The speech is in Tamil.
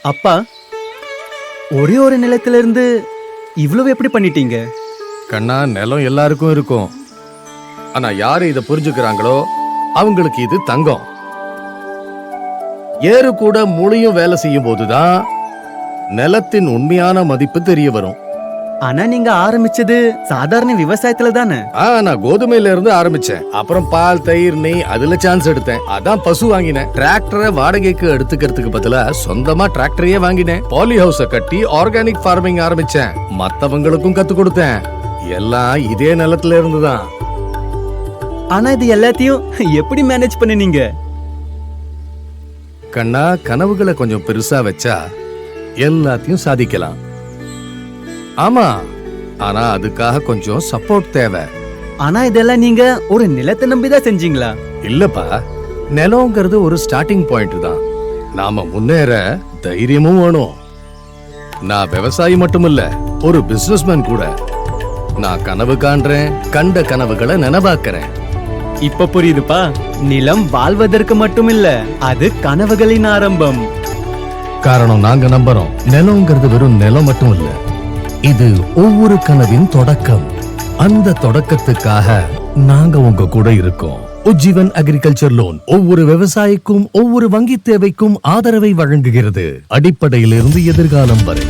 அப்பா, ஒரே ஒரு நிலத்துல இருந்து இவ்வளவு எப்படி பண்ணிட்டீங்க? கண்ணா, நிலம் எல்லாருக்கும் இருக்கும். ஆனா யாரு இத புரிஞ்சுக்கிறாங்களோ அவங்களுக்கு இது தங்கம். ஏறு கூட முளையும் வேலை செய்யும் போதுதான் நிலத்தின் உண்மையான மதிப்பு தெரிய வரும். ஆனா நீங்க ஆரம்பிச்சது சாதாரண விவசாயத்துல தானே? நான் கோதுமையில இருந்து ஆரம்பிச்சேன். அப்புறம் பால், தயிர், நெய் அதுல சான்ஸ் எடுத்தேன். அதான் பசு வாங்கினேன். டிராக்டரை வாடகைக்கு எடுத்துக்கிறதுக்கு பதிலா சொந்தமா டிராக்டரையே வாங்கினேன். பாலி ஹவுஸ கட்டி ஆர்கானிக் ஃபார்மிங் ஆரம்பிச்சேன். மத்தவங்களுக்கும் கத்து கொடுத்தேன். எல்லாம் இதே நிலத்துல இருந்துதான். ஆனா இது எல்லாத்தையும் எப்படி மேனேஜ் பண்ணினீங்க? கண்ணா, கனவுகளை கொஞ்சம் பெருசா வச்சா எல்லாத்தையும் சாதிக்கலாம். ஆமா, ஆனா அதுக்காக கொஞ்சம் சப்போர்ட் தேவை. ஆனா இதெல்லாம் நீங்க ஒரு நிலத்தை நம்பிதான் செஞ்சீங்களா? இல்லப்பா, நிலங்கிறது ஒரு ஸ்டார்டிங் பாயிண்ட் தான். நாம முன்னேற தைரியமும் வேணும். நான் விவசாயி மட்டும் இல்ல, ஒரு பிசினஸ்மேன் கூட. நான் கனவு காண்றேன், கண்ட கனவுகளை நனவாக்குறேன். இப்ப புரியுதுப்பா. நிலம் வாழ்வதற்கு மட்டும் இல்ல, அது கனவுகளின் ஆரம்பம். காரணம் நாங்க நம்புறோம், நிலங்கிறது வெறும் நிலம் மட்டும் இல்ல, இது ஒவ்வொரு கனவின் தொடக்கம். அந்த தொடக்கத்துக்காக நாங்க உங்க கூட இருக்கோம். உஜ்ஜீவன் அக்ரிகல்ச்சர் லோன் ஒவ்வொரு விவசாயிக்கும் ஒவ்வொரு வங்கி தேவைக்கும் ஆதரவை வழங்குகிறது, அடிப்படையிலிருந்து எதிர்காலம் வரை.